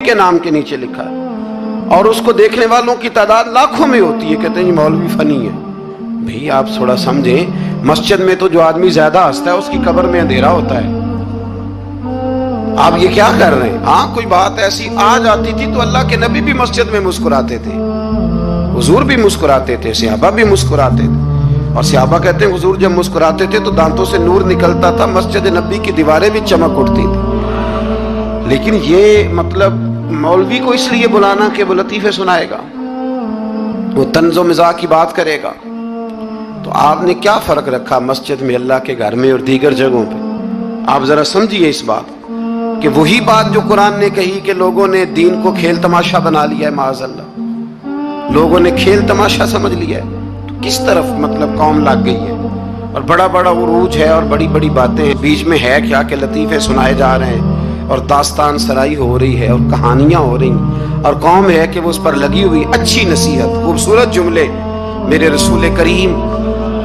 के नाम के नीचे लिखा है, और उसको देखने वालों की तादाद लाखों में होती है। कहते हैं ये मौलवी फनी है। भाई आप थोड़ा समझें, मस्जिद में तो जो आदमी ज्यादा हंसता है उसकी कब्र में अंधेरा होता है। आप ये क्या कर रहे हैं? हाँ, कोई बात ऐसी आ जाती थी तो अल्लाह के नबी भी मस्जिद में मुस्कुराते थे, हुजूर भी मुस्कुराते थे, सहाबा भी मुस्कुराते थे। और सहाबा कहते हैं हुजूर जब मुस्कुराते थे तो दांतों से नूर निकलता था, मस्जिद नबी की दीवारें भी चमक उठती थी। लेकिन ये मतलब मौलवी को इसलिए बुलाना कि वो लतीफे सुनाएगा, वो तंज़ो मिज़ाह की बात करेगा। तो आपने क्या फर्क रखा मस्जिद में, अल्लाह के घर में और दीगर जगहों पे? आप जरा समझिए इस बात कि वही बात जो कुरान ने कही कि लोगों ने दीन को खेल तमाशा बना लिया है, माअज़ल्लाह लोगों ने खेल तमाशा समझ लिया है। तो किस तरफ मतलब कौम लग गई है, और बड़ा बड़ा उरूज है और बड़ी बड़ी बातें हैं। बीच में है क्या कि लतीफे सुनाए जा रहे हैं और दास्तान सराई हो रही है और कहानियां हो रही, और कौम है कि वो उस पर लगी हुई अच्छी नसीहत, खूबसूरत जुमले। मेरे रसूल करीम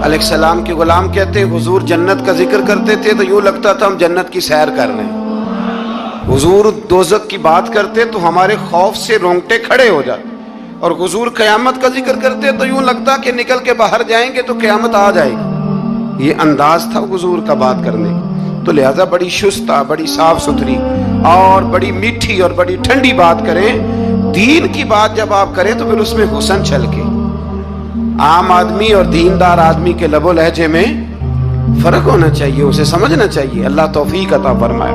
अलैहिस्सलाम के गुलाम कहते हैं हुजूर जन्नत का जिक्र करते थे तो यूं लगता था हम जन्नत की सैर कर रहे हैं। हुजूर दोज़ख की बात करते तो हमारे खौफ से रोंगटे खड़े हो जाते, और हुजूर क़यामत का जिक्र करते तो यूं लगता कि निकल के बाहर जाएंगे तो क़यामत आ जाएगी। ये अंदाज था हुजूर का बात करने का। तो लिहाजा बड़ी शुस्ता, बड़ी साफ सुथरी और बड़ी मीठी और बड़ी ठंडी बात करें। दीन की बात जब आप करें तो फिर उसमें हुस्न छलके। आम आदमी और दीनदार आदमी के लबो लहजे में फर्क होना चाहिए, उसे समझना चाहिए। अल्लाह तौफीक अता फरमाए।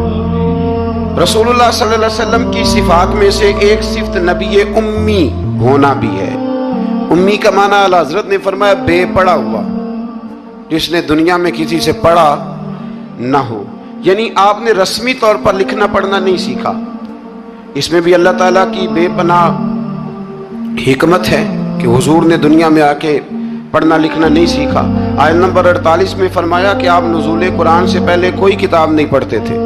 रसूलुल्लाह सल्लल्लाहु अलैहि वसल्लम की सिफात में से एक सिफत नबी उम्मी होना भी है। उम्मी का माना आला हज़रत ने फरमाया बेपढ़ा हुआ, जिसने दुनिया में किसी से पढ़ा ना हो, यानी आपने रस्मी तौर पर लिखना पढ़ना नहीं सीखा। इसमें भी अल्लाह ताला की बेपनाह हिकमत है कि हुजूर ने दुनिया में आके पढ़ना लिखना नहीं सीखा। आयत नंबर 48 में फरमाया कि आप नुज़ूल कुरान से पहले कोई किताब नहीं पढ़ते थे।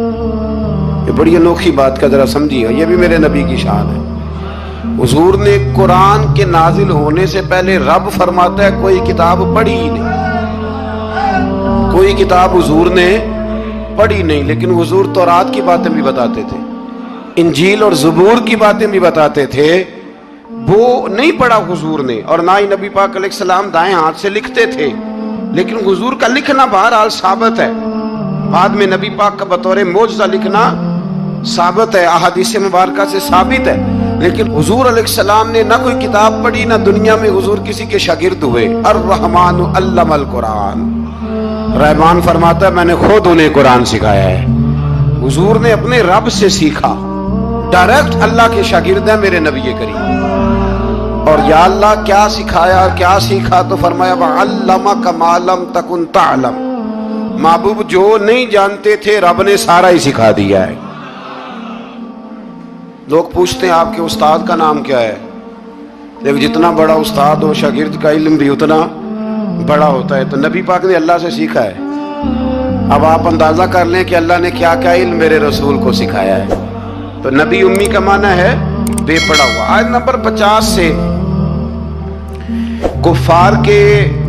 ये बड़ी अनोखी बात का जरा समझिए, ये भी मेरे नबी की शान है। हुजूर ने कुरान के नाजिल होने से पहले रब फरमाता है कोई किताब पढ़ी ही नहीं, कोई किताब हुजूर ने पढ़ी नहीं। लेकिन हुजूर तौरात की बातें भी बताते थे, इंजील और ज़बूर की बातें भी बताते थे, वो नहीं पढ़ा हुजूर ने। और ना ही नबी पाक अलैहिस्सलाम दाएं हाथ से लिखते थे, लेकिन हुजूर का लिखना बहरहाल साबित है। बाद में नबी पाक का बतौर मोजज़ा लिखना साबित है, अहादीस मुबारका से साबित है। लेकिन हुजूर अलैहिस्सलाम ने ना कोई किताब पढ़ी, ना दुनिया में हुजूर किसी के शागिर्द हुए। अर्रहमानु अल्लमल कुरान, रहमान फरमाता है मैंने खुद उन्हें कुरान सिखाया है। हुजूर ने अपने रब से सीखा, डायरेक्ट अल्लाह के शागिर्द है मेरे नबी करीम। और या अल्लाह क्या सिखाया, क्या सीखा? तो फरमाया वअल्लमका मा लम तकुन तअलम, महबूब जो नहीं जानते थे रब ने सारा ही सिखा दिया है। लोग पूछते हैं आपके उस्ताद का नाम क्या है? देखो जितना बड़ा उस्ताद हो शागिर्द का इल्म भी उतना बड़ा होता है। तो नबी पाक ने अल्लाह से सीखा है। अब आप अंदाजा कर लें कि अल्लाह ने क्या क्या इल्म मेरे रसूल को सिखाया है। तो नबी उम्मी का माना है बेपढ़ा हुआ। आयत नंबर 50 से कुफार के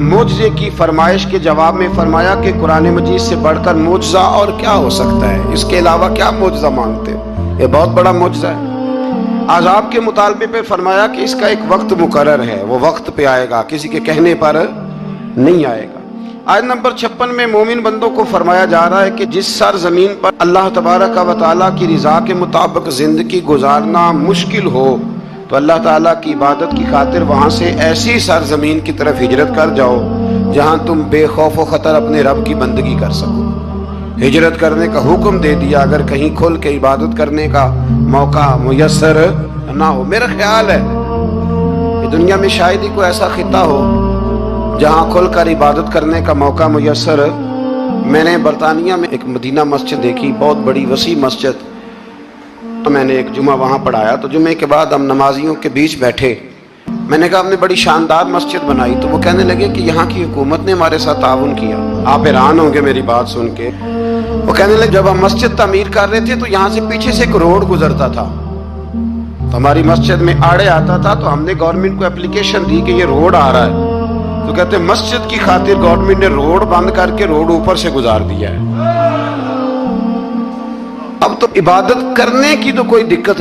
मोजज़े की फरमाइश के जवाब में फरमाया कि कुरान मजीद से बढ़कर मोजज़ा और क्या हो सकता है, इसके अलावा क्या मोजज़ा मांगते? ये बहुत बड़ा मोजज़ा है। आज़ाब के मुतालबे पे फरमाया कि इसका एक वक्त मुकर्रर है, वो वक्त पे आएगा, किसी के कहने पर नहीं आएगा। आयत नंबर 56 में मोमिन बंदों को फरमाया जा रहा है कि जिस सर जमीन पर अल्लाह तबारक व तआला की रिजा के मुताबिक जिंदगी गुजारना मुश्किल हो तो अल्लाह ताला की इबादत की खातिर वहाँ से ऐसी सर जमीन की तरफ हिजरत कर जाओ जहाँ तुम बेखौफ व खतर अपने रब की बंदगी कर सको। हिजरत करने का हुक्म दे दिया अगर कहीं खुल के इबादत करने का मौका मुयस्सर ना हो। मेरा ख्याल है कि दुनिया में शायद ही कोई ऐसा खिता हो जहाँ खुल कर इबादत करने का मौका मुयस्सर। मैंने बरतानिया में एक मदीना मस्जिद देखी, बहुत बड़ी वसी मस्जिद। मैंने एक जुमा वहाँ पढ़ाया, तो जुमे के बाद हम नमाजियों के बीच बैठे। मैंने कहा आपने बड़ी शानदार मस्जिद बनाई। तो वो कहने लगे कि यहाँ की हुकूमत ने हमारे साथ ताउन किया। आप हैरान होंगे मेरी बात सुन के। वो कहने लगे जब हम मस्जिद तामीर कर रहे थे तो यहाँ से पीछे से एक रोड गुजरता था, तो हमारी मस्जिद में आड़े आता था, तो हमने गवर्नमेंट को एप्लीकेशन दी कि ये रोड आ रहा है। तो कहते मस्जिद की खातिर गवर्नमेंट ने रोड बंद करके रोड ऊपर से गुजार दिया है। अब तो इबादत करने की तो कोई दिक्कत नहीं।